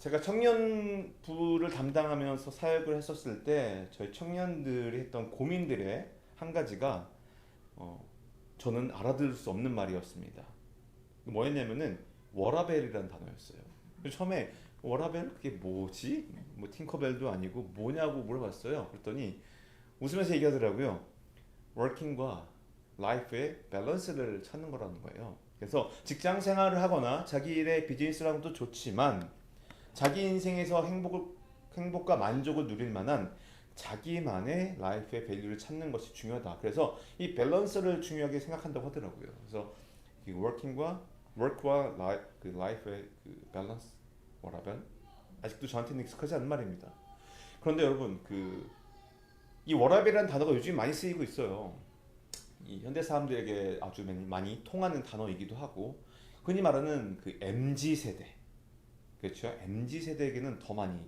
제가 청년부를 담당하면서 사역을 했었을 때 저희 청년들이 했던 고민들의 한 가지가 어, 저는 알아들을 수 없는 말이었습니다. 뭐였냐면은 워라벨이라는 단어였어요. 그래서 처음에 워라벨 그게 뭐지? 뭐 팅커벨도 아니고 뭐냐고 물어봤어요. 그랬더니 웃으면서 얘기하더라고요. 워킹과 라이프의 밸런스를 찾는 거라는 거예요. 그래서 직장 생활을 하거나 자기 일의 비즈니스를 하는 것도 좋지만 자기 인생에서 행복과 만족을 누릴 만한 자기만의 라이프의 밸류를 찾는 것이 중요하다. 그래서 이 밸런스를 중요하게 생각한다고 하더라고요. 그래서 이 워크와 그 라이프의 그 밸런스 뭐라면 아직도 저한테는 익숙하지 않은 말입니다. 그런데 여러분 이 워라밸이라는 단어가 요즘 많이 쓰이고 있어요. 이 현대 사람들에게 아주 많이 통하는 단어이기도 하고 흔히 말하는 그 MZ 세대 그렇죠? MZ 세대에게는 더 많이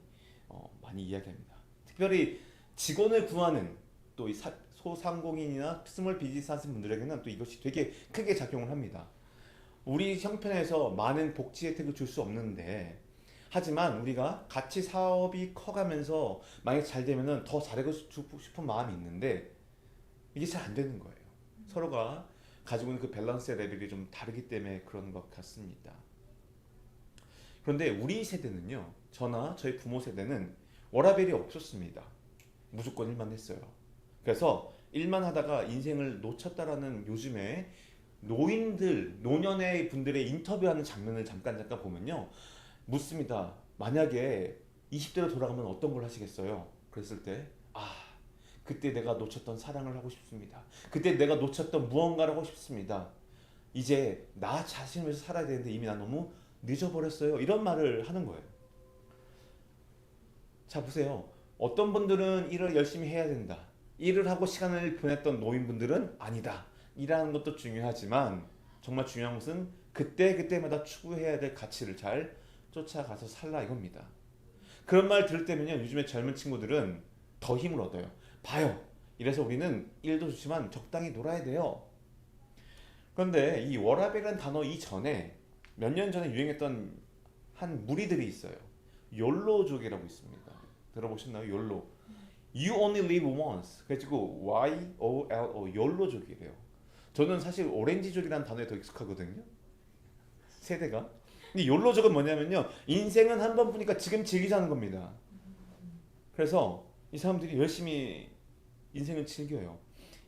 이야기합니다. 특별히 직원을 구하는 또 이 소상공인이나 스몰 비즈니스 하시는 분들에게는 또 이것이 되게 크게 작용을 합니다. 우리 형편에서 많은 복지 혜택을 줄 수 없는데 하지만 우리가 같이 사업이 커가면서 만약 잘 되면은 더 잘하고 싶은 마음이 있는데 이게 잘 안 되는 거예요. 서로가 가지고 있는 그 밸런스의 레벨이 좀 다르기 때문에 그런 것 같습니다. 그런데 우리 세대는요, 저나 저희 부모 세대는 워라밸이 없었습니다. 무조건 일만 했어요. 그래서 일만 하다가 인생을 놓쳤다라는 요즘에 노년의 분들의 인터뷰하는 장면을 잠깐 보면요. 묻습니다. 만약에 20대로 돌아가면 어떤 걸 하시겠어요? 그랬을 때, 그때 내가 놓쳤던 사랑을 하고 싶습니다. 그때 내가 놓쳤던 무언가를 하고 싶습니다. 이제 나 자신을 위해서 살아야 되는데 이미 나 너무 늦어버렸어요. 이런 말을 하는 거예요. 자, 보세요. 어떤 분들은 일을 열심히 해야 된다. 일을 하고 시간을 보냈던 노인분들은 아니다. 일하는 것도 중요하지만 정말 중요한 것은 그때마다 추구해야 될 가치를 잘 쫓아가서 살라 이겁니다. 그런 말 들을 때면요. 요즘에 젊은 친구들은 더 힘을 얻어요. 봐요. 이래서 우리는 일도 좋지만 적당히 놀아야 돼요. 그런데 이 워라밸이라는 단어 이전에 몇 년 전에 유행했던 한 무리들이 있어요. 욜로족이라고 있습니다. 들어보셨나요? 욜로. You only live once. 그래가지고 YOLO 욜로족이래요. 저는 사실 오렌지족이라는 단어에 더 익숙하거든요. 세대가. 근데 욜로족은 뭐냐면요. 인생은 한 번뿐이니까 지금 즐기자는 겁니다. 그래서 이 사람들이 열심히 인생을 즐겨요.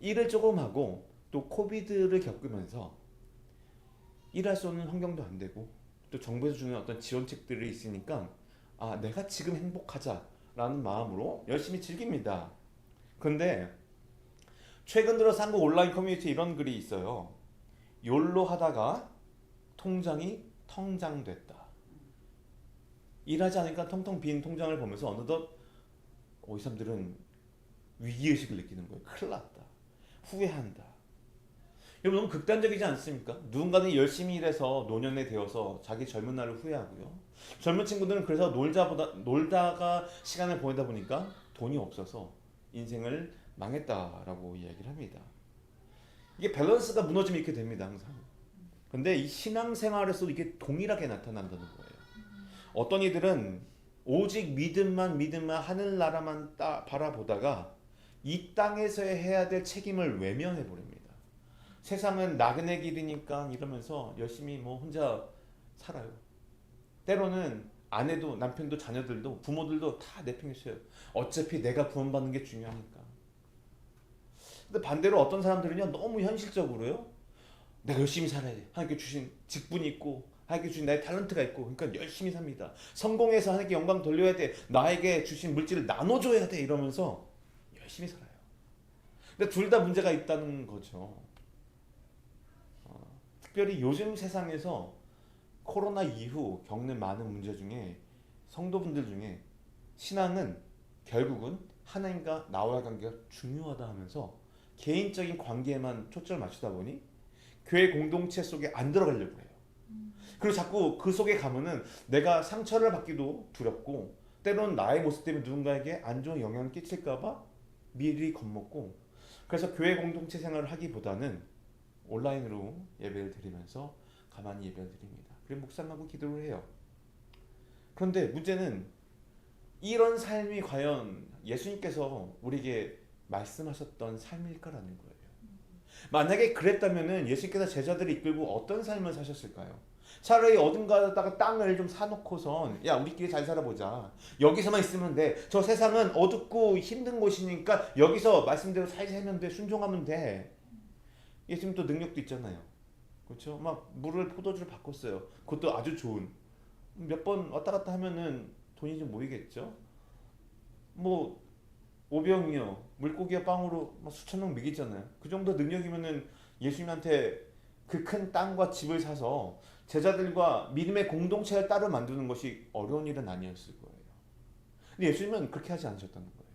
일을 조금 하고 또 코비드를 겪으면서 일할 수 없는 환경도 안 되고 또 정부에서 주는 어떤 지원책들이 있으니까 내가 지금 행복하자라는 마음으로 열심히 즐깁니다. 그런데 최근 들어서 한국 온라인 커뮤니티에 이런 글이 있어요. 욜로 하다가 통장이 텅장됐다. 일하지 않으니까 텅텅 빈 통장을 보면서 어느덧 이 사람들은 위기의식을 느끼는 거예요. 큰일 났다. 후회한다. 여러분 너무 극단적이지 않습니까? 누군가는 열심히 일해서 노년에 되어서 자기 젊은 날을 후회하고요. 젊은 친구들은 그래서 놀다가 시간을 보내다 보니까 돈이 없어서 인생을 망했다라고 이야기를 합니다. 이게 밸런스가 무너지면 이렇게 됩니다, 항상. 근데 이 신앙생활에서도 이게 동일하게 나타난다는 거예요. 어떤 이들은 오직 믿음만 하늘나라만 바라보다가 이 땅에서 해야 될 책임을 외면해 버립니다. 세상은 나그네 길이니까 이러면서 열심히 뭐 혼자 살아요. 때로는 아내도 남편도 자녀들도 부모들도 다 내팽개쳐요. 어차피 내가 구원받는 게 중요하니까. 근데 반대로 어떤 사람들은요 너무 현실적으로요. 내가 열심히 살아야 돼. 하나님께 주신 직분이 있고 하나님께 주신 나의 탤런트가 있고 그러니까 열심히 삽니다. 성공해서 하나님께 영광 돌려야 돼. 나에게 주신 물질을 나눠줘야 돼. 이러면서 열심히 살아요. 근데 둘 다 문제가 있다는 거죠. 특별히 요즘 세상에서 코로나 이후 겪는 많은 문제 중에 성도분들 중에 신앙은 결국은 하나님과 나와의 관계가 중요하다 하면서 개인적인 관계에만 초점을 맞추다 보니 교회 공동체 속에 안 들어가려고 해요. 그리고 자꾸 그 속에 가면은 내가 상처를 받기도 두렵고 때로는 나의 모습 때문에 누군가에게 안 좋은 영향을 끼칠까봐 미리 겁먹고 그래서 교회 공동체 생활을 하기보다는 온라인으로 예배를 드리면서 가만히 예배를 드립니다. 그리고 묵상하고 기도를 해요. 그런데 문제는 이런 삶이 과연 예수님께서 우리에게 말씀하셨던 삶일까라는 거예요. 만약에 그랬다면은 예수님께서 제자들을 이끌고 어떤 삶을 사셨을까요? 차라리 어딘가다가 땅을 좀 사놓고선 야 우리끼리 잘 살아보자. 여기서만 있으면 돼. 저 세상은 어둡고 힘든 곳이니까 여기서 말씀대로 잘 살면 돼. 순종하면 돼. 예수님 또 능력도 있잖아요. 그렇죠? 막 물을 포도주로 바꿨어요. 그것도 아주 좋은. 몇 번 왔다 갔다 하면은 돈이 좀 모이겠죠. 뭐 오병이어 물고기와 빵으로 막 수천 명 먹이잖아요. 그 정도 능력이면은 예수님한테 그 큰 땅과 집을 사서 제자들과 믿음의 공동체를 따로 만드는 것이 어려운 일은 아니었을 거예요. 근데 예수님은 그렇게 하지 않으셨다는 거예요.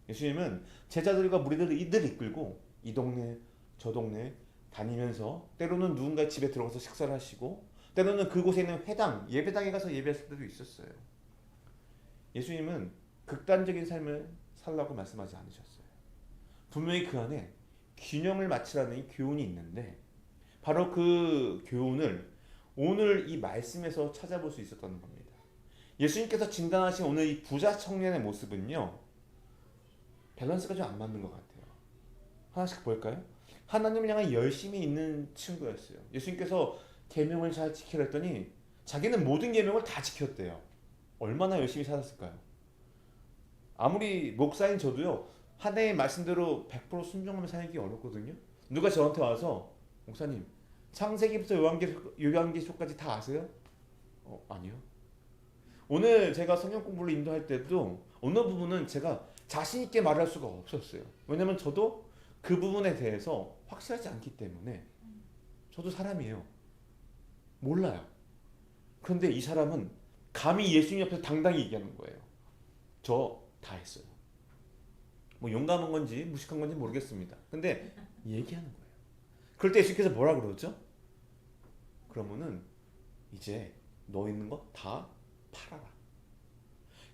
예수님은 제자들과 무리들을 이끌고 이 동네 저 동네 다니면서 때로는 누군가의 집에 들어가서 식사를 하시고 때로는 그곳에 있는 회당, 예배당에 가서 예배했을 때도 있었어요. 예수님은 극단적인 삶을 살라고 말씀하지 않으셨어요. 분명히 그 안에 균형을 맞추라는 교훈이 있는데 바로 그 교훈을 오늘 이 말씀에서 찾아볼 수 있었던 겁니다. 예수님께서 진단하신 오늘 이 부자 청년의 모습은요, 밸런스가 좀 안 맞는 것 같아요. 하나씩 볼까요? 하나님을 향해 열심히 있는 친구였어요. 예수님께서 계명을 잘 지키라 했더니 자기는 모든 계명을 다 지켰대요. 얼마나 열심히 살았을까요? 아무리 목사인 저도요, 하나님의 말씀대로 100% 순종하며 살기 어렵거든요. 누가 저한테 와서 목사님 창세기부터 요한계시록까지 다 아세요? 아니요. 오늘 제가 성경 공부를 인도할 때도 어느 부분은 제가 자신 있게 말할 수가 없었어요. 왜냐면 저도 그 부분에 대해서 확실하지 않기 때문에 저도 사람이에요. 몰라요. 그런데 이 사람은 감히 예수님 옆에서 당당히 얘기하는 거예요. 저 다 했어요. 뭐 용감한 건지 무식한 건지 모르겠습니다. 근데 얘기하는 거예요. 그럴 때 예수님께서 뭐라 그러죠? 그러면은 이제 너 있는 거 다 팔아라.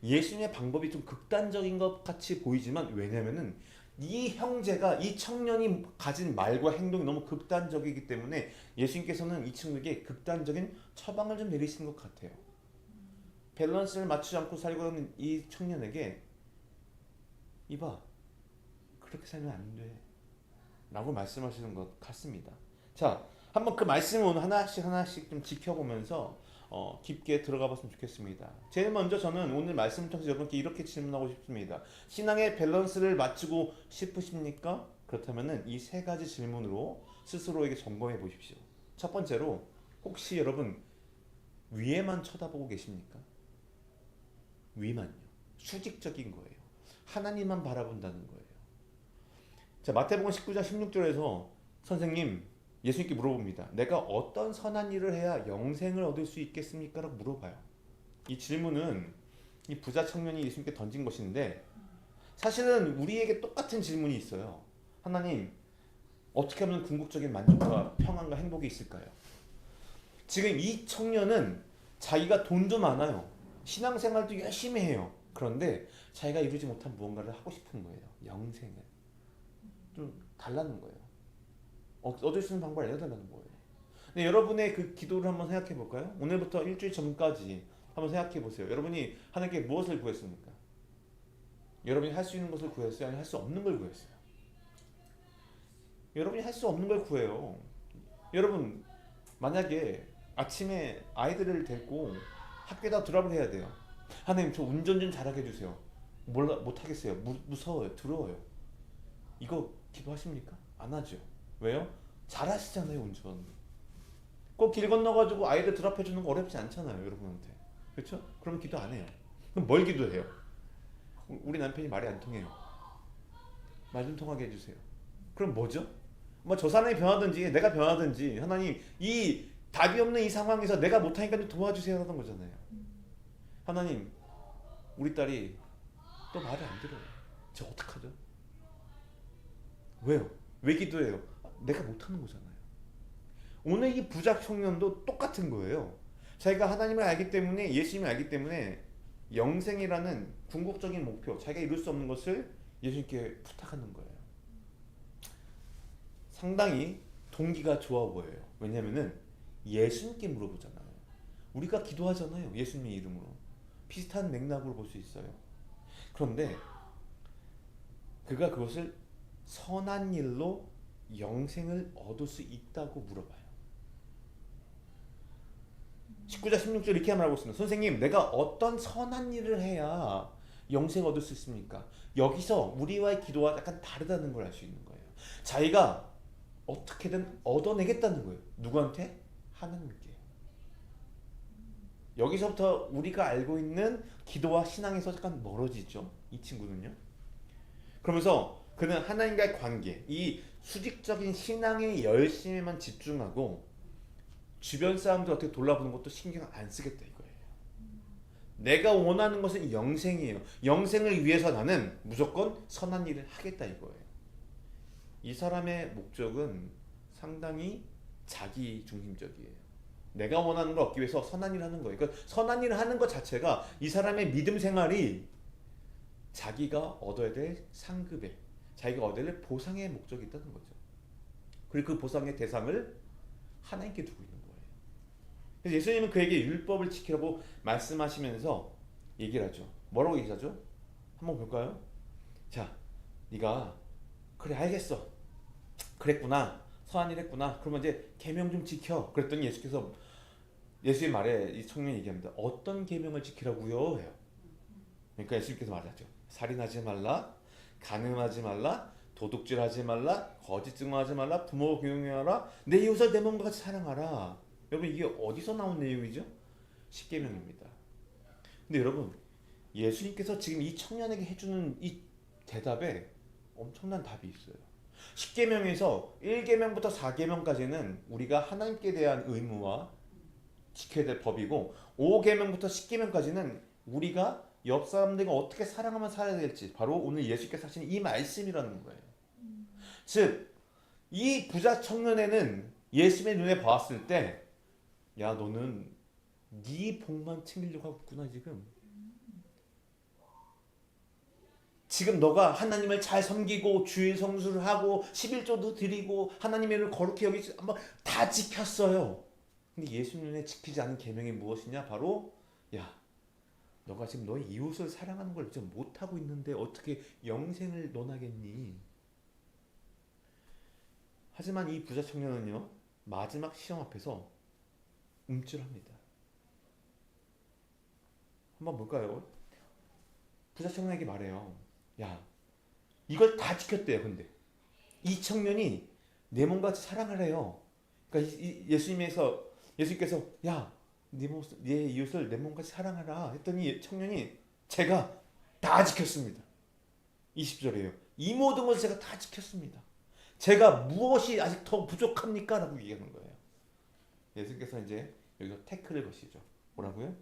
예수님의 방법이 좀 극단적인 것 같이 보이지만 왜냐면은 이 형제가 이 청년이 가진 말과 행동이 너무 극단적이기 때문에 예수님께서는 이 친구에게 극단적인 처방을 좀 내리신 것 같아요. 밸런스를 맞추지 않고 살고 있는 이 청년에게 이봐 그렇게 살면 안 돼 라고 말씀하시는 것 같습니다. 자, 한번 그 말씀을 하나씩 좀 지켜보면서 깊게 들어가 봤으면 좋겠습니다. 제일 먼저 저는 오늘 말씀을 통해서 여러분께 이렇게 질문하고 싶습니다. 신앙의 밸런스를 맞추고 싶으십니까? 그렇다면 이 세 가지 질문으로 스스로에게 점검해 보십시오. 첫 번째로 혹시 여러분 위에만 쳐다보고 계십니까? 위만요. 수직적인 거예요. 하나님만 바라본다는 거예요. 자, 마태복음 19장 16절에서 선생님 예수님께 물어봅니다. 내가 어떤 선한 일을 해야 영생을 얻을 수 있겠습니까? 라고 물어봐요. 이 질문은 이 부자 청년이 예수님께 던진 것인데 사실은 우리에게 똑같은 질문이 있어요. 하나님 어떻게 하면 궁극적인 만족과 평안과 행복이 있을까요? 지금 이 청년은 자기가 돈도 많아요. 신앙생활도 열심히 해요. 그런데 자기가 이루지 못한 무언가를 하고 싶은 거예요. 영생을. 좀 달라는 거예요. 얻을 수 있는 방법을 알려달라는 거예요. 근데 여러분의 그 기도를 한번 생각해 볼까요? 오늘부터 일주일 전까지 한번 생각해 보세요. 여러분이 하나님께 무엇을 구했습니까? 여러분이 할 수 있는 것을 구했어요? 아니면 할 수 없는 걸 구했어요? 여러분이 할 수 없는 걸 구해요. 여러분 만약에 아침에 아이들을 데리고 학교에다 드랍을 해야 돼요. 하나님 저 운전 좀 잘하게 해주세요. 못하겠어요. 무서워요. 두려워요. 이거 기도하십니까? 안 하죠. 왜요? 잘하시잖아요 운전. 꼭 길 건너가지고 아이들 드랍해주는 거 어렵지 않잖아요 여러분한테. 그렇죠? 그럼 기도 안 해요. 그럼 뭘 기도해요? 우리 남편이 말이 안 통해요. 말 좀 통하게 해주세요. 그럼 뭐죠? 뭐 저 사람이 변하든지 내가 변하든지 하나님 이 답이 없는 이 상황에서 내가 못하니까 좀 도와주세요 하던 거잖아요. 하나님 우리 딸이 또 말을 안 들어요. 저 어떡하죠? 왜요? 왜 기도해요? 내가 못하는 거잖아요. 오늘 이 부자 청년도 똑같은 거예요. 자기가 하나님을 알기 때문에 예수님을 알기 때문에 영생이라는 궁극적인 목표, 자기가 이룰 수 없는 것을 예수님께 부탁하는 거예요. 상당히 동기가 좋아 보여요. 왜냐면은 예수님께 물어보잖아요. 우리가 기도하잖아요. 예수님의 이름으로. 비슷한 맥락으로 볼 수 있어요. 그런데 그가 그것을 선한 일로 영생을 얻을 수 있다고 물어봐요. 19절 16절 이렇게 말하고 있습니다. 선생님, 내가 어떤 선한 일을 해야 영생 얻을 수 있습니까? 여기서 우리와의 기도와 약간 다르다는 걸 알 수 있는 거예요. 자기가 어떻게든 얻어내겠다는 거예요. 누구한테? 하나님께. 여기서부터 우리가 알고 있는 기도와 신앙에서 약간 멀어지죠. 이 친구는요. 그러면서 그는 하나님과의 관계, 이 수직적인 신앙의 열심에만 집중하고 주변 사람들 어떻게 돌아보는 것도 신경 안 쓰겠다 이거예요. 내가 원하는 것은 영생이에요. 영생을 위해서 나는 무조건 선한 일을 하겠다 이거예요. 이 사람의 목적은 상당히 자기 중심적이에요. 내가 원하는 걸 얻기 위해서 선한 일을 하는 거예요. 그러니까 선한 일을 하는 것 자체가 이 사람의 믿음 생활이 자기가 얻어야 될 상급에, 자기가 얻어야 될 보상의 목적이 있다는 거죠. 그리고 그 보상의 대상을 하나님께 두고 있는 거예요. 그래서 예수님은 그에게 율법을 지키라고 말씀하시면서 얘기를 하죠. 뭐라고 얘기하죠? 한번 볼까요? 자, 네가 그래 알겠어. 그랬구나. 선한 일 했구나. 그러면 이제 계명 좀 지켜. 그랬더니 예수께서 예수의 말에 이 청년이 얘기합니다. 어떤 계명을 지키라고요? 해요. 그러니까 예수님께서 말하죠. 살인하지 말라, 간음하지 말라, 도둑질하지 말라, 거짓 증언하지 말라, 부모 교육하라, 내 이웃을 내 몸과 같이 사랑하라. 여러분 이게 어디서 나온 내용이죠? 십계명입니다. 근데 여러분 예수님께서 지금 이 청년에게 해주는 이 대답에 엄청난 답이 있어요. 십계명에서 1계명부터 4계명까지는 우리가 하나님께 대한 의무와 지켜야 될 법이고 5계명부터 10계명까지는 우리가 옆 사람들과 어떻게 사랑하면 살아야 될지 바로 오늘 예수께서 하신 이 말씀이라는 거예요. 즉 이 부자 청년에는 예수의 눈에 봤을 때 야 너는 네 복만 챙기려고 하고 있구나 지금 너가 하나님을 잘 섬기고 주일 성수를 하고 11조도 드리고 하나님의 일을 거룩히 여기지 다 지켰어요. 근데 예수 눈에 지키지 않은 계명이 무엇이냐? 바로 야 너가 지금 너의 이웃을 사랑하는 걸 지금 못하고 있는데 어떻게 영생을 논하겠니? 하지만 이 부자 청년은요 마지막 시험 앞에서 움찔합니다. 한번 볼까요? 부자 청년에게 말해요. 야 이걸 다 지켰대요. 근데 이 청년이 내 몸같이 사랑하래요. 그러니까 예수님께서 야 네 이웃을 내 몸같이 사랑하라 했더니 청년이 제가 다 지켰습니다. 20절이에요. 이 모든 것을 제가 다 지켰습니다. 제가 무엇이 아직 더 부족합니까? 라고 얘기하는 거예요. 예수님께서 이제 여기서 태클을 거시죠. 뭐라고요?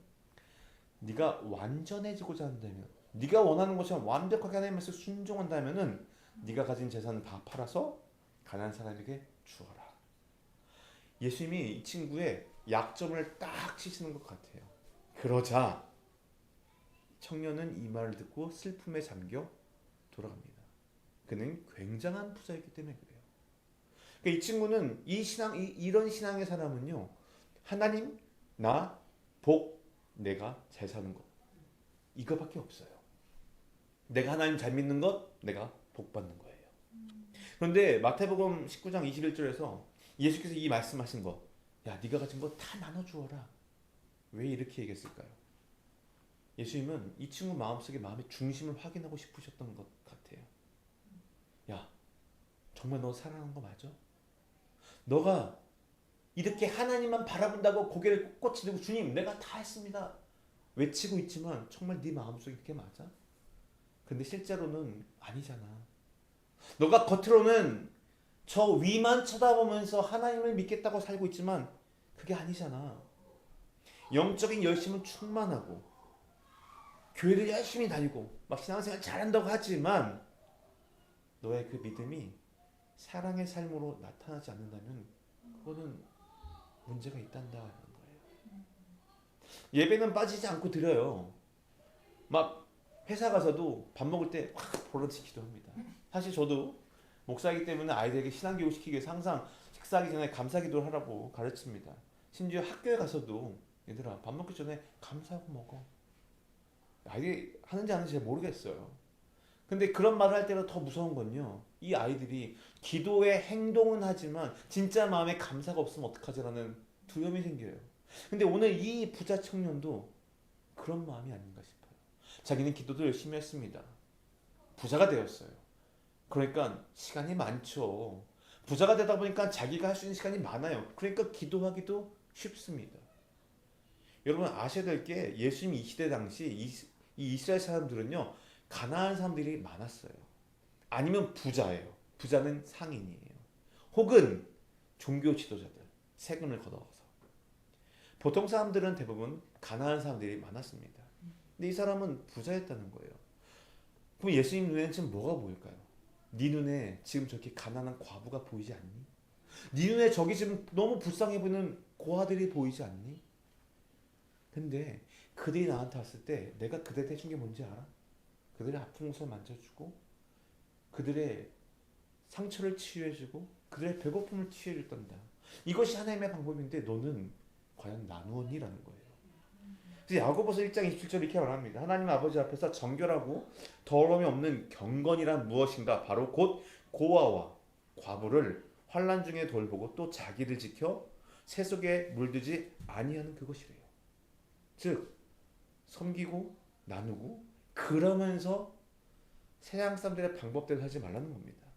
네가 완전해지고자 한다면, 네가 원하는 것처럼 완벽하게 하나님 말씀에 순종한다면은 네가 가진 재산을 다 팔아서 가난한 사람에게 주어라. 예수님이 이 친구의 약점을 딱 치시는 것 같아요. 그러자 청년은 이 말을 듣고 슬픔에 잠겨 돌아갑니다. 그는 굉장한 부자였기 때문에 그래요. 그러니까 이 친구는 이런 신앙의 사람은요, 하나님, 나, 복, 내가 잘 사는 것 이거밖에 없어요. 내가 하나님 잘 믿는 것, 내가 복 받는 거예요. 그런데 마태복음 19장 21절에서 예수께서 이 말씀하신 거, 야 네가 가진 거 다 나눠주어라. 왜 이렇게 얘기했을까요? 예수님은 이 친구 마음속에 마음의 중심을 확인하고 싶으셨던 것 같아요. 야 정말 너 사랑하는 거 맞아? 너가 이렇게 하나님만 바라본다고 고개를 꼿꼿이 들고 주님 내가 다 했습니다 외치고 있지만 정말 네 마음속에 그게 맞아? 근데 실제로는 아니잖아. 너가 겉으로는 저 위만 쳐다보면서 하나님을 믿겠다고 살고 있지만 그게 아니잖아. 영적인 열심은 충만하고 교회를 열심히 다니고 막 신앙생활 잘한다고 하지만 너의 그 믿음이 사랑의 삶으로 나타나지 않는다면 그거는 문제가 있단다는 거예요. 예배는 빠지지 않고 드려요. 막 회사 가서도 밥 먹을 때 확 버릇이 기도합니다. 사실 저도 목사이기 때문에 아이들에게 신앙교육 시키기 위해서 항상 식사하기 전에 감사기도를 하라고 가르칩니다. 심지어 학교에 가서도 얘들아 밥 먹기 전에 감사하고 먹어. 아이들이 하는지 안 하는지 잘 모르겠어요. 근데 그런 말을 할 때가 더 무서운 건요. 이 아이들이 기도에 행동은 하지만 진짜 마음에 감사가 없으면 어떡하지라는 두려움이 생겨요. 근데 오늘 이 부자 청년도 그런 마음이 아닌가 싶어요. 자기는 기도도 열심히 했습니다. 부자가 되었어요. 그러니까 시간이 많죠. 부자가 되다 보니까 자기가 할 수 있는 시간이 많아요. 그러니까 기도하기도 쉽습니다. 여러분 아셔야 될 게 예수님 이 시대 당시 이 이스라엘 사람들은요 가난한 사람들이 많았어요. 아니면 부자예요. 부자는 상인이에요. 혹은 종교 지도자들 세금을 걷어서 보통 사람들은 대부분 가난한 사람들이 많았습니다. 근데 이 사람은 부자였다는 거예요. 그럼 예수님 눈에는 지금 뭐가 보일까요? 네 눈에 지금 저렇게 가난한 과부가 보이지 않니? 네 눈에 저기 지금 너무 불쌍해 보이는 고아들이 보이지 않니? 근데 그들이 나한테 왔을 때 내가 그들한테 해준 게 뭔지 알아? 그들의 아픈 곳을 만져주고 그들의 상처를 치유해주고 그들의 배고픔을 치유해줬단다. 이것이 하나님의 방법인데 너는 과연 나누었니라는 거예요. 그래서 야고보서 1장 27절 이렇게 말합니다. 하나님 아버지 앞에서 정결하고 더러움이 없는 경건이란 무엇인가? 바로 곧 고아와 과부를 환난 중에 돌보고 또 자기를 지켜 새 속에 물들지 아니하는 그것이래요. 즉 섬기고 나누고 그러면서 세상 사람들의 방법대로 하지 말라는 겁니다.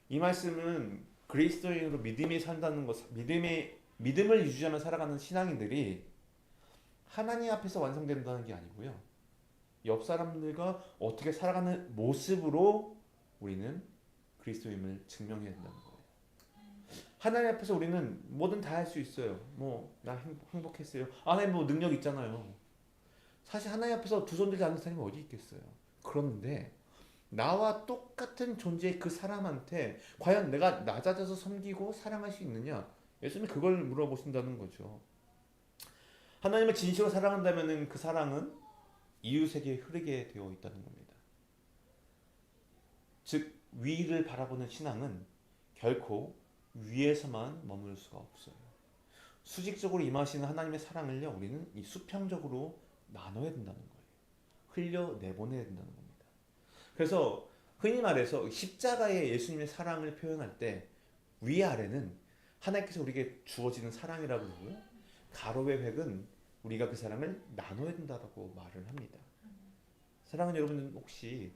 이 말씀은 그리스도인으로 믿음이 산다는 것, 믿음을 유지하며 살아가는 신앙인들이 하나님 앞에서 완성된다는 게 아니고요. 옆 사람들과 어떻게 살아가는 모습으로 우리는 그리스도임을 증명해야 된다는 거예요. 하나님 앞에서 우리는 뭐든 다 할 수 있어요. 뭐 나 행복했어요. 하나님 뭐 능력 있잖아요. 사실 하나님 앞에서 두 손 들지 않는 사람이 어디 있겠어요. 그런데 나와 똑같은 존재의 그 사람한테 과연 내가 낮아져서 섬기고 사랑할 수 있느냐? 예수님이 그걸 물어보신다는 거죠. 하나님을 진실로 사랑한다면 그 사랑은 이웃에게 흐르게 되어 있다는 겁니다. 즉 위를 바라보는 신앙은 결코 위에서만 머물 수가 없어요. 수직적으로 임하시는 하나님의 사랑을요 우리는 이 수평적으로 나눠야 된다는 거예요. 흘려 내보내야 된다는 겁니다. 그래서 흔히 말해서 십자가의 예수님의 사랑을 표현할 때 위아래는 하나님께서 우리에게 주어지는 사랑이라고 그러고요. 가로의 획은 우리가 그 사랑을 나눠야 된다고 말을 합니다. 사랑하는 여러분은 혹시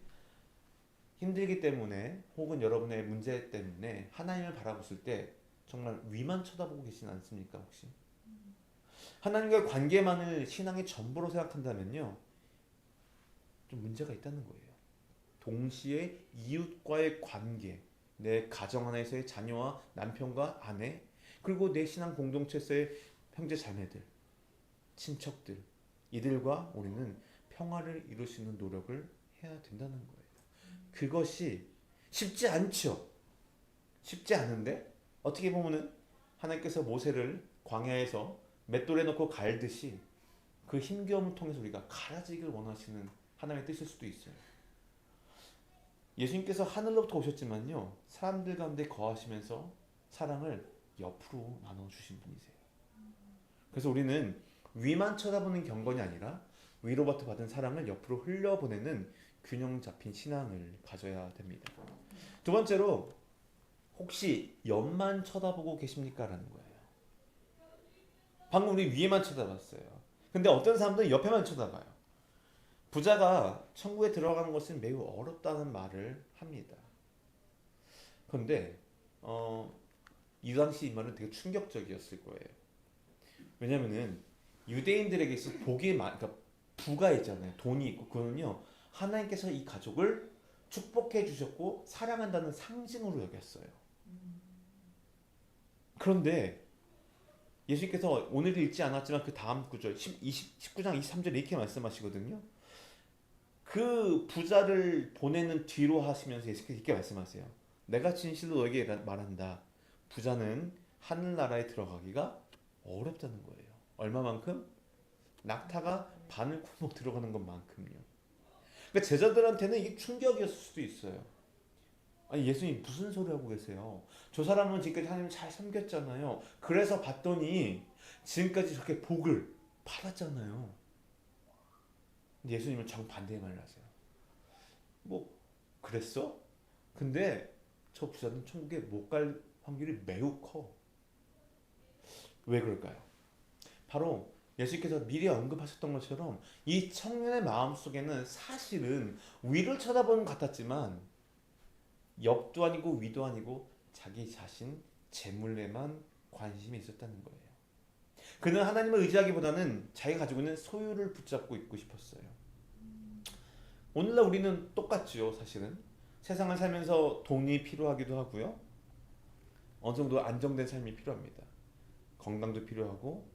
힘들기 때문에 혹은 여러분의 문제 때문에 하나님을 바라보실 때 정말 위만 쳐다보고 계시지 않습니까 혹시? 하나님과의 관계만을 신앙의 전부로 생각한다면요 좀 문제가 있다는 거예요. 동시에 이웃과의 관계, 내 가정 안에서의 자녀와 남편과 아내, 그리고 내 신앙 공동체에서의 형제 자매들, 친척들, 이들과 우리는 평화를 이룰 수 있는 노력을 해야 된다는 거예요. 그것이 쉽지 않죠. 쉽지 않은데 어떻게 보면은 하나님께서 모세를 광야에서 맷돌에 넣고 갈듯이 그 힘겨움을 통해서 우리가 갈아지길 원하시는 하나님의 뜻일 수도 있어요. 예수님께서 하늘로부터 오셨지만요 사람들 가운데 거하시면서 사랑을 옆으로 나눠주신 분이세요. 그래서 우리는 위만 쳐다보는 경건이 아니라 위로부터 받은 사랑을 옆으로 흘려보내는 균형 잡힌 신앙을 가져야 됩니다. 두 번째로 혹시 옆만 쳐다보고 계십니까? 라는 거예요. 방금 우리 위에만 쳐다봤어요. 근데 어떤 사람들은 옆에만 쳐다봐요. 부자가 천국에 들어가는 것은 매우 어렵다는 말을 합니다. 그런데 이 당시 이 말은 되게 충격적이었을 거예요. 왜냐면은 유대인들에게 있어 그러니까 부가 있잖아요. 돈이 있고 그거는요 하나님께서 이 가족을 축복해 주셨고 사랑한다는 상징으로 여겼어요. 그런데 예수님께서 오늘 읽지 않았지만 그 다음 구절 19장 23절에 이렇게 말씀하시거든요. 그 부자를 보내는 뒤로 하시면서 예수께서 이렇게 말씀하세요. 내가 진실로 너에게 말한다. 부자는 하늘나라에 들어가기가 어렵다는 거예요. 얼마만큼? 낙타가 바늘구멍 들어가는 것만큼요. 그러니까 제자들한테는 이게 충격이었을 수도 있어요. 아니 예수님 무슨 소리 하고 계세요? 저 사람은 지금까지 하나님을 잘 섬겼잖아요. 그래서 봤더니 지금까지 저렇게 복을 받았잖아요. 근데 예수님은 정반대의 말을 하세요. 뭐 그랬어? 근데 저 부자는 천국에 못 갈 확률이 매우 커. 왜 그럴까요? 바로 예수께서 미리 언급하셨던 것처럼 이 청년의 마음속에는 사실은 위를 쳐다보는 것 같았지만 옆도 아니고 위도 아니고 자기 자신 재물에만 관심이 있었다는 거예요. 그는 하나님을 의지하기보다는 자기가 가지고 있는 소유를 붙잡고 있고 싶었어요. 오늘날 우리는 똑같죠, 사실은. 세상을 살면서 돈이 필요하기도 하고요. 어느 정도 안정된 삶이 필요합니다. 건강도 필요하고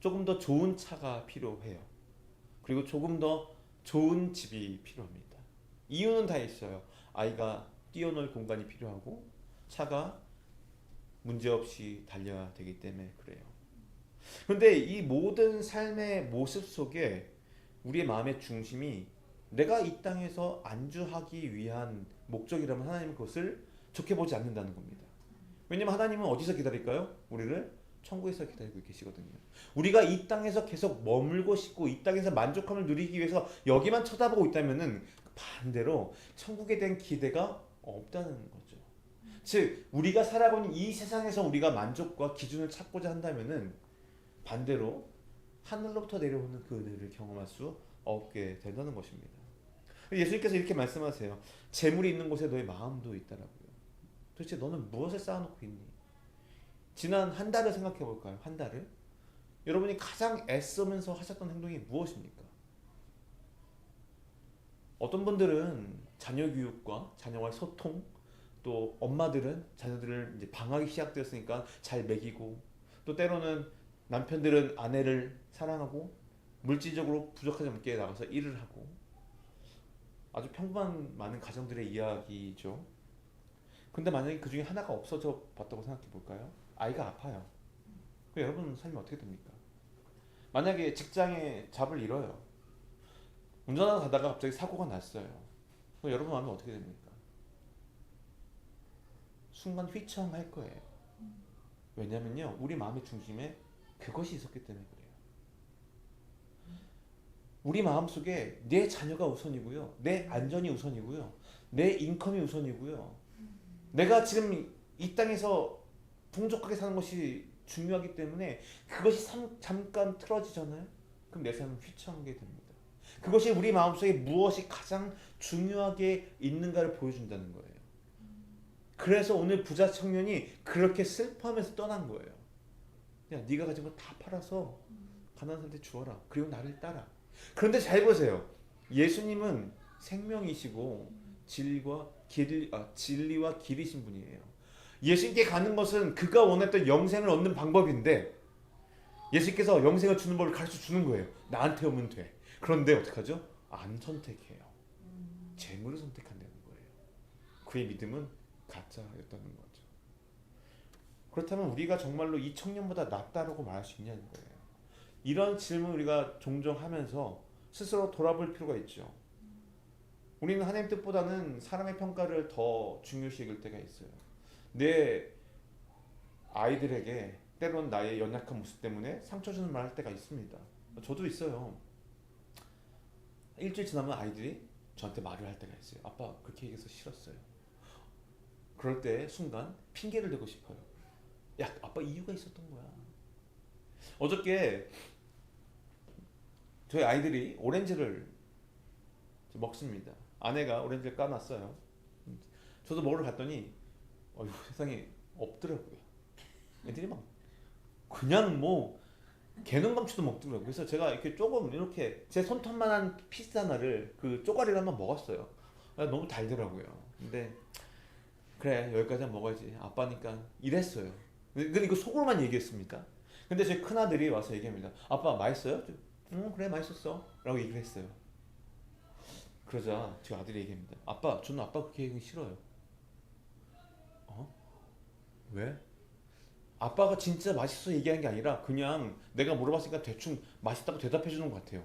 조금 더 좋은 차가 필요해요. 그리고 조금 더 좋은 집이 필요합니다. 이유는 다 있어요. 아이가 뛰어놀 공간이 필요하고 차가 문제없이 달려야 되기 때문에 그래요. 그런데 이 모든 삶의 모습 속에 우리의 마음의 중심이 내가 이 땅에서 안주하기 위한 목적이라면 하나님은 그것을 좋게 보지 않는다는 겁니다. 왜냐하면 하나님은 어디서 기다릴까요? 우리를 천국에서 기다리고 계시거든요. 우리가 이 땅에서 계속 머물고 싶고 이 땅에서 만족함을 누리기 위해서 여기만 쳐다보고 있다면은 반대로 천국에 대한 기대가 없다는 거죠. 즉 우리가 살아가는 이 세상에서 우리가 만족과 기준을 찾고자 한다면은 반대로 하늘로부터 내려오는 그 은혜를 경험할 수 없게 된다는 것입니다. 예수님께서 이렇게 말씀하세요. 재물이 있는 곳에 너의 마음도 있다라고요. 도대체 너는 무엇을 쌓아놓고 있니? 지난 한 달을 생각해 볼까요? 한 달을? 여러분이 가장 애쓰면서 하셨던 행동이 무엇입니까? 어떤 분들은 자녀 교육과 자녀와의 소통, 또 엄마들은 자녀들을 이제 방학이 시작되었으니까 잘 먹이고, 또 때로는 남편들은 아내를 사랑하고 물질적으로 부족하지 않게 나가서 일을 하고, 아주 평범한 많은 가정들의 이야기죠. 근데 만약에 그 중에 하나가 없어져 봤다고 생각해 볼까요? 아이가 아파요. 그럼 여러분 삶이 어떻게 됩니까? 만약에 직장에 잡을 잃어요. 운전하다 가다가 갑자기 사고가 났어요. 그럼 여러분 마음이 어떻게 됩니까? 순간 휘청할 거예요. 왜냐면요, 우리 마음의 중심에 그것이 있었기 때문에 그래요. 우리 마음속에 내 자녀가 우선이고요, 내 안전이 우선이고요, 내 인컴이 우선이고요, 내가 지금 이 땅에서 풍족하게 사는 것이 중요하기 때문에 그것이 잠깐 틀어지잖아요. 그럼 내 삶은 휘청하게 됩니다. 그것이 우리 마음속에 무엇이 가장 중요하게 있는가를 보여준다는 거예요. 그래서 오늘 부자 청년이 그렇게 슬퍼하면서 떠난 거예요. 야, 네가 가진 거 다 팔아서 가난한 사람한테 주어라. 그리고 나를 따라. 그런데 잘 보세요. 예수님은 생명이시고 진리와 길이신 분이에요. 예수님께 가는 것은 그가 원했던 영생을 얻는 방법인데 예수님께서 영생을 주는 법을 가르쳐 주는 거예요. 나한테 오면 돼. 그런데 어떡하죠? 안 선택해요. 재물을 선택한다는 거예요. 그의 믿음은 가짜였다는 거죠. 그렇다면 우리가 정말로 이 청년보다 낫다라고 말할 수 있냐는 거예요. 이런 질문 우리가 종종 하면서 스스로 돌아볼 필요가 있죠. 우리는 하나님 뜻보다는 사람의 평가를 더 중요시 여길 때가 있어요. 내 아이들에게 때론 나의 연약한 모습 때문에 상처 주는 말 할 때가 있습니다. 저도 있어요. 일주일 지나면 아이들이 저한테 말을 할 때가 있어요. 아빠 그렇게 얘기해서 싫었어요. 그럴 때 순간 핑계를 대고 싶어요. 야, 아빠 이유가 있었던 거야. 어저께 저희 아이들이 오렌지를 먹습니다. 아내가 오렌지를 까놨어요. 저도 먹으러 갔더니 세상에 없더라고요. 애들이 막 그냥 뭐 개눈감치도 먹더라고요. 그래서 제가 이렇게 조금 이렇게 제 손톱만한 피스 하나를 그 쪼가리를 한번 먹었어요. 너무 달더라고요. 근데 그래 여기까지 먹어야지 아빠니까 이랬어요. 근데 이거 속으로만 얘기했습니다. 근데 제 큰아들이 와서 얘기합니다. 아빠 맛있어요? 응 그래 맛있었어 라고 얘기를 했어요. 그러자 제 아들이 얘기합니다. 아빠 저는 아빠 그렇게 얘기하기 싫어요. 왜? 아빠가 진짜 맛있어 얘기한 게 아니라 그냥 내가 물어봤으니까 대충 맛있다고 대답해 주는 것 같아요.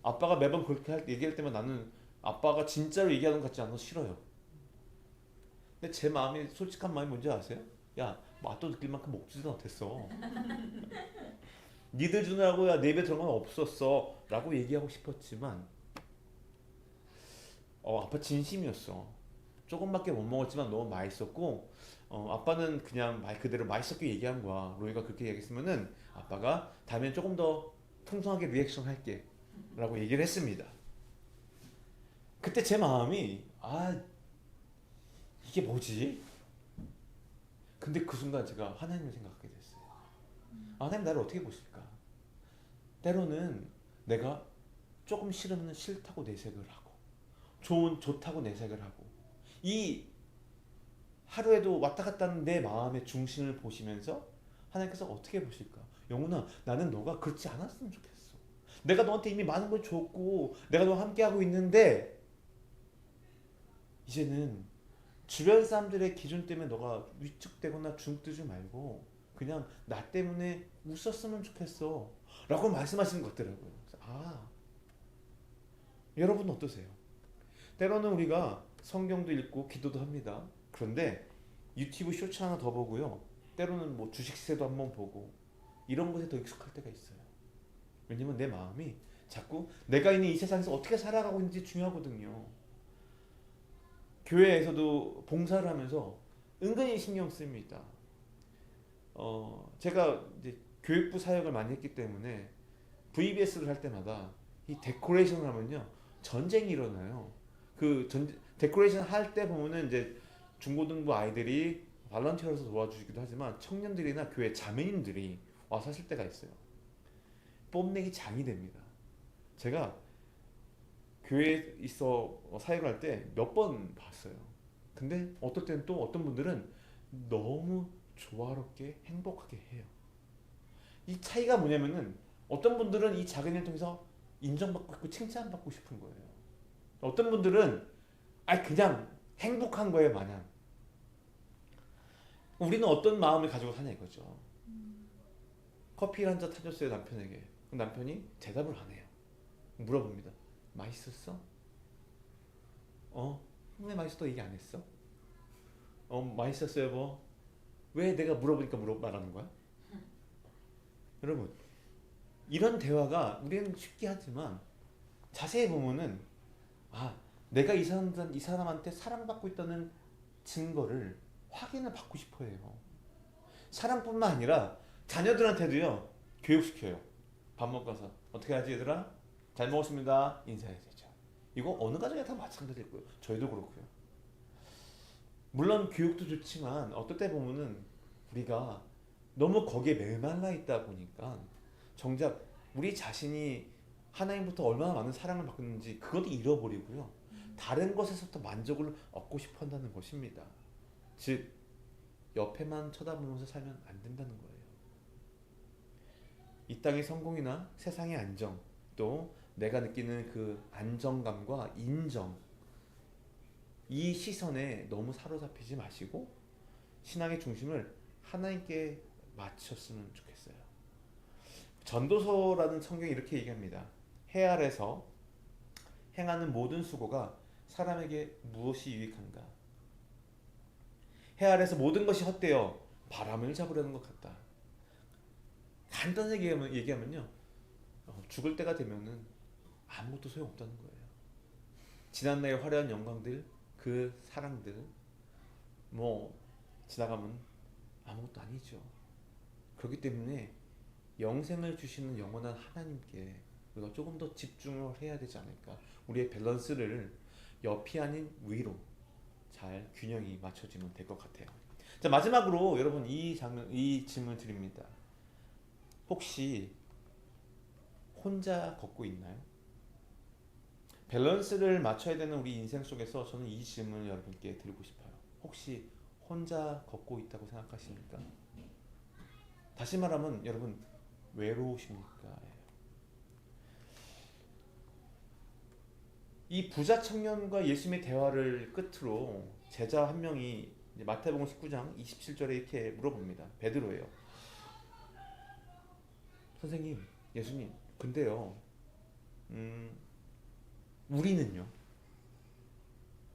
아빠가 매번 그렇게 얘기할 때만 나는 아빠가 진짜로 얘기하는 것 같지 않아서 싫어요. 근데 제 마음이 솔직한 마음이 뭔지 아세요? 야 맛도 느낄 만큼 먹지도 못했어. 니들 주느라고 야 내 입에 들어간 건 없었어 라고 얘기하고 싶었지만 아빠 진심이었어. 조금밖에 못 먹었지만 너무 맛있었고 아빠는 그냥 말 그대로 맛있었게 얘기한 거야. 로이가 그렇게 얘기했으면은 아빠가 다음엔 조금 더 풍성하게 리액션 할게 라고 얘기를 했습니다. 그때 제 마음이 이게 뭐지? 근데 그 순간 제가 하나님을 생각하게 됐어요. 하나님 나를 어떻게 보실까? 때로는 내가 조금 싫으면 싫다고 내색을 하고 좋다고 내색을 하고 이 하루에도 왔다 갔다 하는 내 마음의 중심을 보시면서 하나님께서 어떻게 보실까? 영훈아, 나는 너가 그렇지 않았으면 좋겠어. 내가 너한테 이미 많은 걸 줬고 내가 너와 함께하고 있는데 이제는 주변 사람들의 기준 때문에 너가 위축되거나 중뜨지 말고 그냥 나 때문에 웃었으면 좋겠어 라고 말씀하시는 것 같더라고요. 여러분 어떠세요? 때로는 우리가 성경도 읽고 기도도 합니다. 그런데 유튜브 쇼츠 하나 더 보고요. 때로는 뭐 주식세도 한번 보고 이런 것에 더 익숙할 때가 있어요. 왜냐면 내 마음이 자꾸 내가 있는 이 세상에서 어떻게 살아가고 있는지 중요하거든요. 교회에서도 봉사를 하면서 은근히 신경 씁니다. 제가 이제 교육부 사역을 많이 했기 때문에 VBS를 할 때마다 이 데코레이션을 하면요 전쟁이 일어나요. 데코레이션 할 때 보면은 이제 중고등부 아이들이 발런티어로서 도와주기도 하지만 청년들이나 교회 자매님들이 와서 하실 때가 있어요. 뽐내기 장이 됩니다. 제가 교회에 있어 사역을 할 때 몇 번 봤어요. 근데 어떨 때는 또 어떤 분들은 너무 조화롭게 행복하게 해요. 이 차이가 뭐냐면은 어떤 분들은 이 작은 일을 통해서 인정받고 싶고 칭찬받고 싶은 거예요. 어떤 분들은 그냥 행복한 거에 마냥. 우리는 어떤 마음을 가지고 사냐 이거죠. 커피 한 잔 타줬어요 남편에게. 그럼 남편이 대답을 안 해요. 물어봅니다. 맛있었어? 왜 맛있어 얘기 안 했어? 맛있었어요 여보. 왜 내가 물어보니까 말하는 거야? 여러분 이런 대화가 우리는 쉽게 하지만 자세히 보면은 내가 이 사람한테 사랑받고 있다는 증거를 확인을 받고 싶어 해요. 사랑뿐만 아니라 자녀들한테도요 교육시켜요. 밥 먹고 와서 어떻게 하지 얘들아? 잘 먹었습니다. 인사해야 되죠. 이거 어느 가정에 다 마찬가지일 거예요. 저희도 그렇고요. 물론 교육도 좋지만 어떨 때 보면은 우리가 너무 거기에 메말라 있다 보니까 정작 우리 자신이 하나님부터 얼마나 많은 사랑을 받고 있는지 그것도 잃어버리고요. 다른 것에서부터 만족을 얻고 싶어 한다는 것입니다. 즉 옆에만 쳐다보면서 살면 안 된다는 거예요. 이 땅의 성공이나 세상의 안정, 또 내가 느끼는 그 안정감과 인정, 이 시선에 너무 사로잡히지 마시고 신앙의 중심을 하나님께 맞췄으면 좋겠어요. 전도서라는 성경이 이렇게 얘기합니다. 해 아래서 행하는 모든 수고가 사람에게 무엇이 유익한가? 해 아래서 모든 것이 헛되어 바람을 잡으려는 것 같다. 간단하게 얘기하면요, 죽을 때가 되면은 아무것도 소용없다는 거예요. 지난날의 화려한 영광들, 그 사랑들, 지나가면 아무것도 아니죠. 그렇기 때문에 영생을 주시는 영원한 하나님께 우리가 조금 더 집중을 해야 되지 않을까. 우리의 밸런스를 옆이 아닌 위로 잘 균형이 맞춰지면 될 것 같아요. 자, 마지막으로 여러분 이 질문 드립니다. 혹시 혼자 걷고 있나요? 밸런스를 맞춰야 되는 우리 인생 속에서 저는 이 질문을 여러분께 드리고 싶어요. 혹시 혼자 걷고 있다고 생각하십니까? 다시 말하면 여러분 외로우십니까? 이 부자 청년과 예수님의 대화를 끝으로 제자 한 명이 마태복음 19장 27절에 이렇게 물어봅니다. 베드로예요. 선생님, 예수님, 근데요, 우리는요?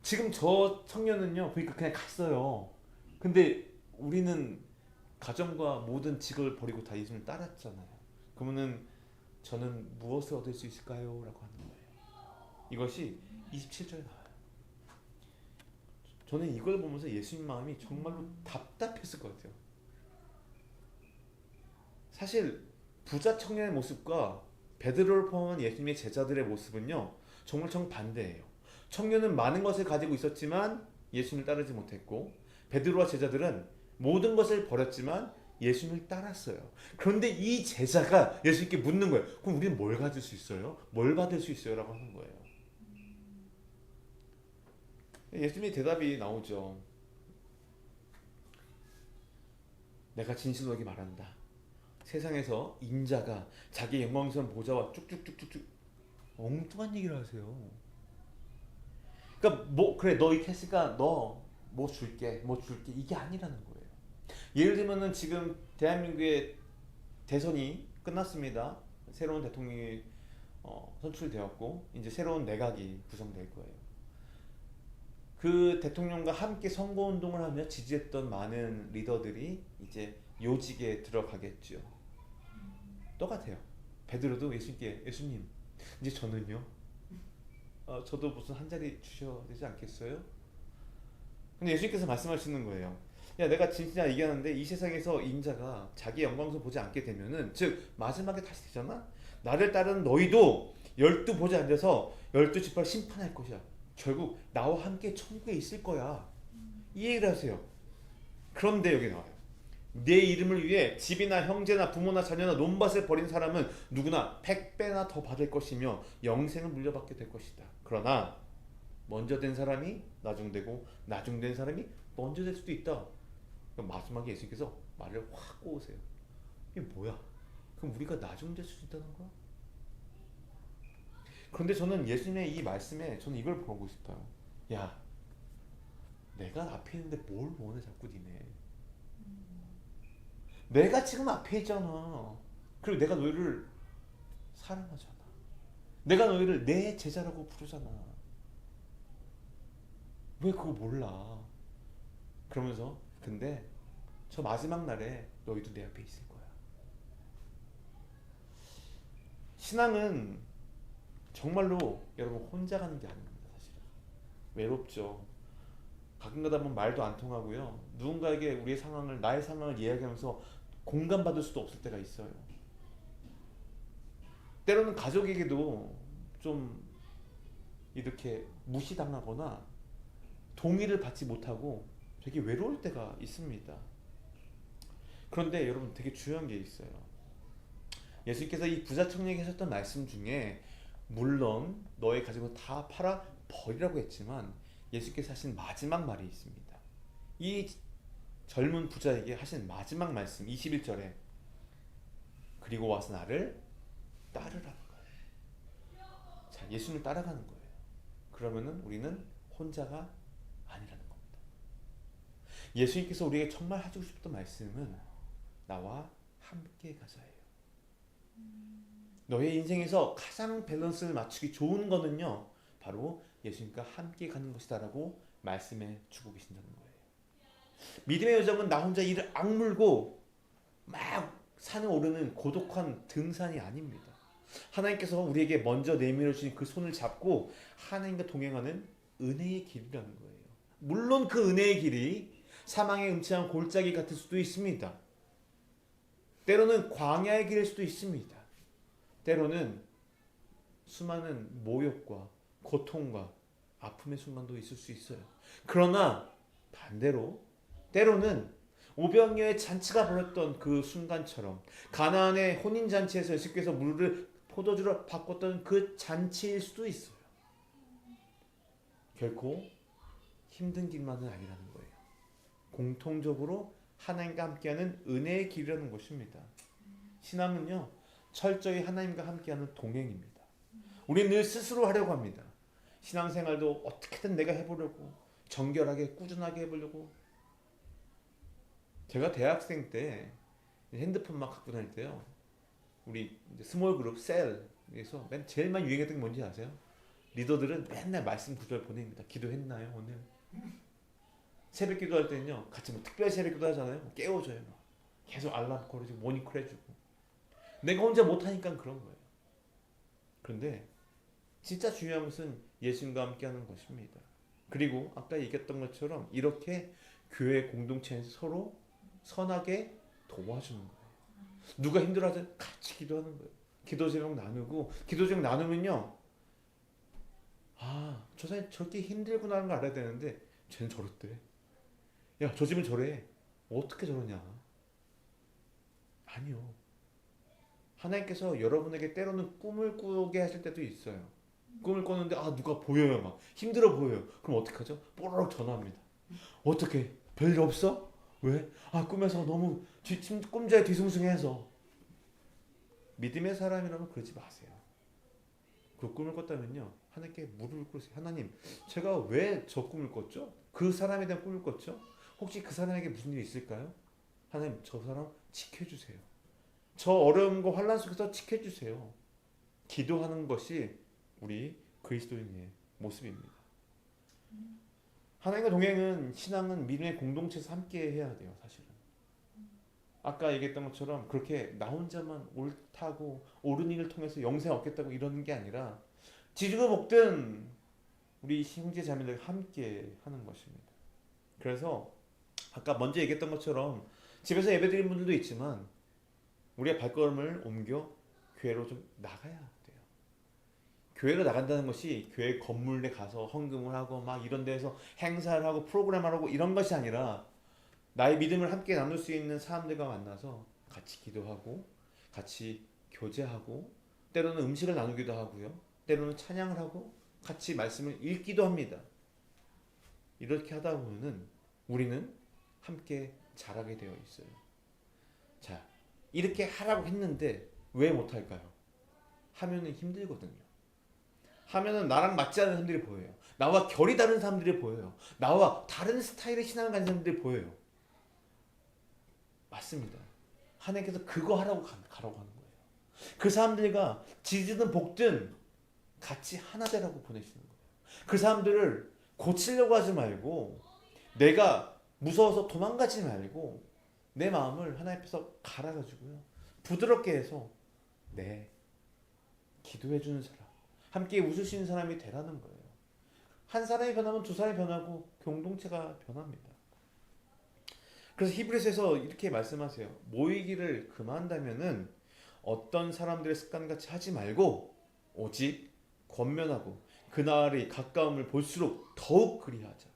지금 저 청년은요, 그러니까 그냥 갔어요. 근데 우리는 가정과 모든 직을 버리고 다 예수님을 따랐잖아요. 그러면은 저는 무엇을 얻을 수 있을까요? 라고 하는 거예요. 이것이 27절에 나와요. 저는 이걸 보면서 예수님 마음이 정말로 답답했을 것 같아요. 사실 부자 청년의 모습과 베드로를 포함한 예수님의 제자들의 모습은요, 정말 정반대예요. 청년은 많은 것을 가지고 있었지만 예수님을 따르지 못했고, 베드로와 제자들은 모든 것을 버렸지만 예수님을 따랐어요. 그런데 이 제자가 예수님께 묻는 거예요. 그럼 우리는 뭘 가질 수 있어요? 뭘 받을 수 있어요? 라고 하는 거예요. 예수님의 대답이 나오죠. 내가 진실로 너에게 말한다. 세상에서 인자가 자기 영광스러운 보좌와 쭉쭉쭉쭉쭉 엉뚱한 얘기를 하세요. 그러니까 뭐 그래 너 이렇게 했으니까 너 뭐 줄게 뭐 줄게 이게 아니라는 거예요. 예를 들면은 지금 대한민국의 대선이 끝났습니다. 새로운 대통령이 선출되었고 이제 새로운 내각이 구성될 거예요. 그 대통령과 함께 선거운동을 하며 지지했던 많은 리더들이 이제 요직에 들어가겠죠. 똑같아요. 베드로도 예수님께 예수님 이제 저는요 저도 무슨 한 자리 주셔야 되지 않겠어요? 근데 예수님께서 말씀하시는 거예요. 야 내가 진짜 얘기하는데 이 세상에서 인자가 자기 영광을 보지 않게 되면은 즉 마지막에 다시 되잖아. 나를 따르는 너희도 12 보좌에 앉아서 12지파를 심판할 것이야. 결국 나와 함께 천국에 있을 거야. 이 얘기를 하세요. 그런데 여기 나와요. 내 이름을 위해 집이나 형제나 부모나 자녀나 논밭을 버린 사람은 누구나 100배나 더 받을 것이며 영생을 물려받게 될 것이다. 그러나 먼저 된 사람이 나중되고 나중된 사람이 먼저 될 수도 있다. 마지막에 예수님께서 말을 확 꼬으세요. 이게 뭐야? 그럼 우리가 나중될 수도 있다는 거야? 그런데 저는 예수님의 이 말씀에 저는 이걸 보고 싶어요. 야, 내가 앞에 있는데 뭘 원해 자꾸 니네. 내가 지금 앞에 있잖아. 그리고 내가 너희를 사랑하잖아. 내가 너희를 내 제자라고 부르잖아. 왜 그거 몰라? 그러면서 근데 저 마지막 날에 너희도 내 앞에 있을 거야. 신앙은 정말로 여러분 혼자 가는 게 아닙니다. 사실은 외롭죠. 가끔가다 보면 말도 안 통하고요. 누군가에게 우리의 상황을 나의 상황을 이야기하면서 공감받을 수도 없을 때가 있어요. 때로는 가족에게도 좀 이렇게 무시당하거나 동의를 받지 못하고 되게 외로울 때가 있습니다. 그런데 여러분 되게 중요한 게 있어요. 예수님께서 이 부자 청년에게 하셨던 말씀 중에 물론 너의 가진 거 다 팔아 버리라고 했지만 예수께서 하신 마지막 말이 있습니다. 이 젊은 부자에게 하신 마지막 말씀 21절에 그리고 와서 나를 따르라는 거예요. 자, 예수님을 따라가는 거예요. 그러면은 우리는 혼자가 아니라는 겁니다. 예수님께서 우리에게 정말 하시고 싶었던 말씀은 나와 함께 가자예요. 너의 인생에서 가장 밸런스를 맞추기 좋은 거는요 바로 예수님과 함께 가는 것이다라고 말씀해 주고 계신다는 거예요. 믿음의 여정은 나 혼자 이를 악물고 막 산을 오르는 고독한 등산이 아닙니다. 하나님께서 우리에게 먼저 내밀어 주신 그 손을 잡고 하나님과 동행하는 은혜의 길이라는 거예요. 물론 그 은혜의 길이 사망의 음침한 골짜기 같을 수도 있습니다. 때로는 광야의 길일 수도 있습니다. 때로는 수많은 모욕과 고통과 아픔의 순간도 있을 수 있어요. 그러나 반대로 때로는 오병이어의 잔치가 벌었던 그 순간처럼 가나안의 혼인잔치에서 예수께서 물을 포도주로 바꿨던 그 잔치일 수도 있어요. 결코 힘든 길만은 아니라는 거예요. 공통적으로 하나님과 함께하는 은혜의 길이라는 것입니다. 신앙은요 철저히 하나님과 함께하는 동행입니다. 우리는 늘 스스로 하려고 합니다. 신앙생활도 어떻게든 내가 해보려고 정결하게 꾸준하게 해보려고. 제가 대학생 때 핸드폰만 갖고 다닐 때요 우리 이제 스몰 그룹 셀에서 제일 많이 유행했던 게 뭔지 아세요? 리더들은 맨날 말씀 구절 보냅니다. 기도했나요 오늘? 새벽 기도할 때는요 같이 뭐 특별히 새벽 기도 하잖아요. 깨워줘요. 계속 알람 걸어주고 모니콜 해주고. 내가 혼자 못하니까 그런 거예요. 그런데 진짜 중요한 것은 예수님과 함께하는 것입니다. 그리고 아까 얘기했던 것처럼 이렇게 교회 공동체에서 서로 선하게 도와주는 거예요. 누가 힘들어하든 같이 기도하는 거예요. 기도 제목 나누고, 기도 제목 나누면요, 아, 저 사람이 저렇게 힘들구나 하는 걸 알아야 되는데 쟤는 저렇대. 야, 저 집은 저래. 어떻게 저러냐. 아니요. 하나님께서 여러분에게 때로는 꿈을 꾸게 하실 때도 있어요. 꿈을 꿨는데 누가 보여요. 막 힘들어 보여요. 그럼 어떡하죠? 뽀로록 전화합니다. 어떻게? 별일 없어? 왜? 꿈에서 너무 꿈자에 뒤숭숭해서. 믿음의 사람이라면 그러지 마세요. 그 꿈을 꿨다면요, 하나님께 무릎을 꿇으세요. 하나님, 제가 왜 저 꿈을 꿨죠? 그 사람에 대한 꿈을 꿨죠? 혹시 그 사람에게 무슨 일이 있을까요? 하나님, 저 사람 지켜주세요. 저 어려움과 환난 속에서 지켜주세요. 기도하는 것이 우리 그리스도인의 모습입니다. 하나님과 동행은, 신앙은 믿음의 공동체에서 함께 해야 돼요. 사실은 아까 얘기했던 것처럼 그렇게 나 혼자만 옳다고 옳은 일을 통해서 영생 얻겠다고 이러는 게 아니라 지지고 볶든 우리 형제 자매들 함께 하는 것입니다. 그래서 아까 먼저 얘기했던 것처럼 집에서 예배드리는 분들도 있지만 우리의 발걸음을 옮겨 교회로 좀 나가야 돼요. 교회로 나간다는 것이 교회 건물 내 가서 헌금을 하고 막 이런 데서 행사를 하고 프로그램을 하고 이런 것이 아니라 나의 믿음을 함께 나눌 수 있는 사람들과 만나서 같이 기도하고 같이 교제하고 때로는 음식을 나누기도 하고요. 때로는 찬양을 하고 같이 말씀을 읽기도 합니다. 이렇게 하다 보면은 우리는 함께 자라게 되어 있어요. 자, 이렇게 하라고 했는데 왜 못할까요? 하면은 힘들거든요. 하면은 나랑 맞지 않는 사람들이 보여요. 나와 결이 다른 사람들이 보여요. 나와 다른 스타일의 신앙을 가진 사람들이 보여요. 맞습니다. 하나님께서 그거 하라고 가라고 하는 거예요. 그 사람들과 지지든 볶든 같이 하나 되라고 보내시는 거예요. 그 사람들을 고치려고 하지 말고, 내가 무서워서 도망가지 말고 내 마음을 하나님 앞에서 갈아가지고요, 부드럽게 해서 기도해 주는 사람, 함께 웃을 수 있는 사람이 되라는 거예요. 한 사람이 변하면 두 사람이 변하고 공동체가 변합니다. 그래서 히브리서에서 이렇게 말씀하세요. 모이기를 금한다면은 어떤 사람들의 습관같이 하지 말고 오직 권면하고 그날이 가까움을 볼수록 더욱 그리하자.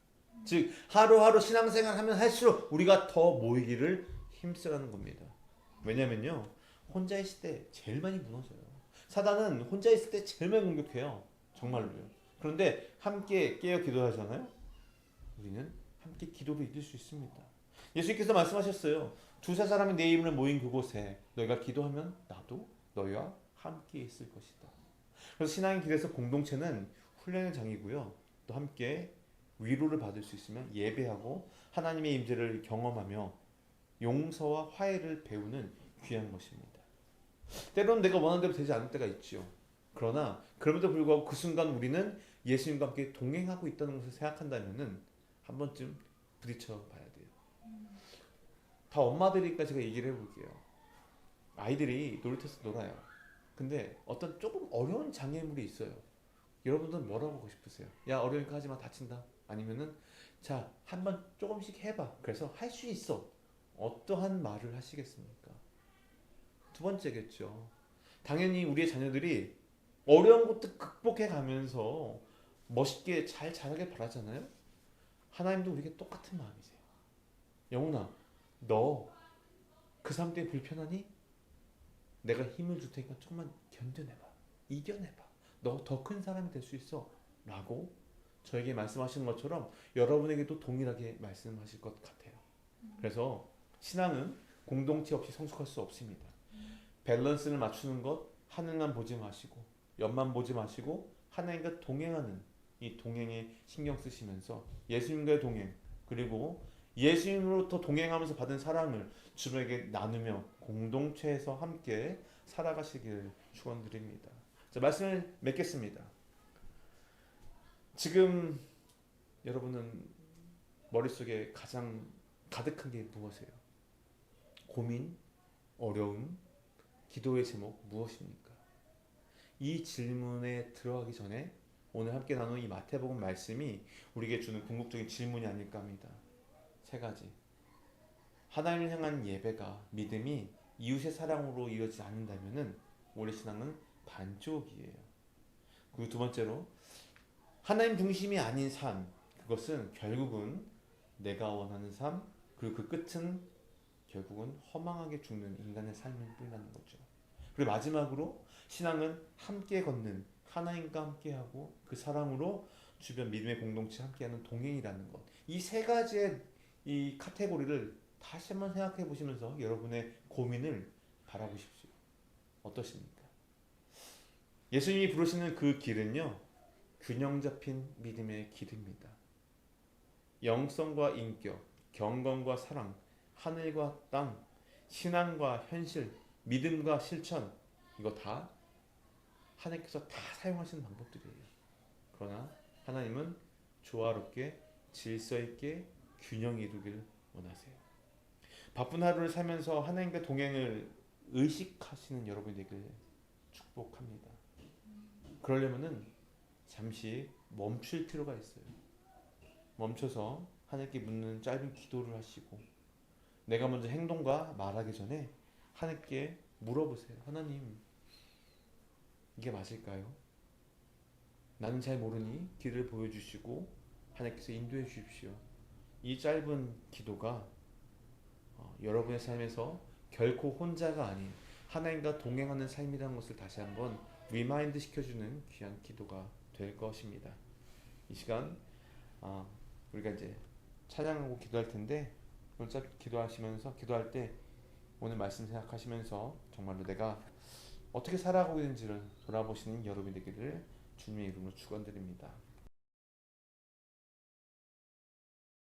즉 하루하루 신앙생활 하면 할수록 우리가 더 모이기를 힘쓰라는 겁니다. 왜냐면요, 혼자 있을 때 제일 많이 무너져요. 사단은 혼자 있을 때 제일 많이 공격해요. 정말로요. 그런데 함께 깨어 기도하잖아요. 우리는 함께 기도로 이길 수 있습니다. 예수님께서 말씀하셨어요. 두세 사람이 내 이름으로 모인 그곳에 너희가 기도하면 나도 너희와 함께 있을 것이다. 그래서 신앙의 길에서 공동체는 훈련의 장이고요. 또 함께 위로를 받을 수 있으면 예배하고 하나님의 임재를 경험하며 용서와 화해를 배우는 귀한 것입니다. 때로는 내가 원하는 대로 되지 않을 때가 있죠. 그러나 그럼에도 불구하고 그 순간 우리는 예수님과 함께 동행하고 있다는 것을 생각한다면은 한 번쯤 부딪혀 봐야 돼요. 다 엄마들이니까 제가 얘기를 해볼게요. 아이들이 놀이터에서 놀아요. 근데 어떤 조금 어려운 장애물이 있어요. 여러분들은 뭐라고 하고 싶으세요? 야, 어려우니까 하지마, 다친다. 아니면은 자, 한번 조금씩 해봐. 그래서 할 수 있어. 어떠한 말을 하시겠습니까? 두 번째겠죠. 당연히 우리의 자녀들이 어려운 것도 극복해 가면서 멋있게 잘 자라길 바라잖아요. 하나님도 우리에게 똑같은 마음이세요. 영훈아, 너 그 사람 때문에 불편하니? 내가 힘을 줄 테니까 조금만 견뎌내봐. 이겨내봐. 너 더 큰 사람이 될 수 있어. 라고 저에게 말씀하시는 것처럼 여러분에게도 동일하게 말씀하실 것 같아요. 그래서 신앙은 공동체 없이 성숙할 수 없습니다. 밸런스를 맞추는 것, 하늘만 보지 마시고 옆만 보지 마시고 하나님과 동행하는 이 동행에 신경 쓰시면서 예수님과의 동행, 그리고 예수님으로부터 동행하면서 받은 사랑을 주변에게 나누며 공동체에서 함께 살아가시길 축원드립니다. 자, 말씀을 맺겠습니다. 지금 여러분은 머릿속에 가장 가득한 게 무엇이에요? 고민, 어려움, 기도의 제목 무엇입니까? 이 질문에 들어가기 전에 오늘 함께 나눈 이 마태복음 말씀이 우리에게 주는 궁극적인 질문이 아닐까 합니다. 세 가지. 하나님을 향한 예배가, 믿음이 이웃의 사랑으로 이루어지지 않는다면은 우리 신앙은 반쪽이에요. 그리고 두 번째로, 하나님 중심이 아닌 삶, 그것은 결국은 내가 원하는 삶, 그리고 그 끝은 결국은 허망하게 죽는 인간의 삶일 뿐이라는 거죠. 그리고 마지막으로, 신앙은 함께 걷는, 하나님과 함께하고 그 사랑으로 주변 믿음의 공동체 함께하는 동행이라는 것. 이 세 가지의 이 카테고리를 다시 한번 생각해 보시면서 여러분의 고민을 바라보십시오. 어떠십니까? 예수님이 부르시는 그 길은요, 균형 잡힌 믿음의 길입니다. 영성과 인격, 경건과 사랑, 하늘과 땅, 신앙과 현실, 믿음과 실천, 이거 다 하나님께서 다 사용하시는 방법들이에요. 그러나 하나님은 조화롭게, 질서 있게, 균형 이루기를 원하세요. 바쁜 하루를 살면서 하나님과 동행을 의식하시는 여러분이 되길 축복합니다. 그러려면은 잠시 멈출 필요가 있어요. 멈춰서 하나님께 묻는 짧은 기도를 하시고, 내가 먼저 행동과 말하기 전에 하나님께 물어보세요. 하나님, 이게 맞을까요? 나는 잘 모르니 길을 보여주시고 하나님께서 인도해 주십시오. 이 짧은 기도가 여러분의 삶에서 결코 혼자가 아닌 하나님과 동행하는 삶이라는 것을 다시 한번 리마인드 시켜주는 귀한 기도가 될 것입니다. 이 시간 우리가 이제 찬양하고 기도할 텐데, 오늘 짧게 기도하시면서, 기도할 때 오늘 말씀 생각하시면서 정말로 내가 어떻게 살아가고 있는지를 돌아보시는 여러분이 되기를 주님의 이름으로 축원드립니다.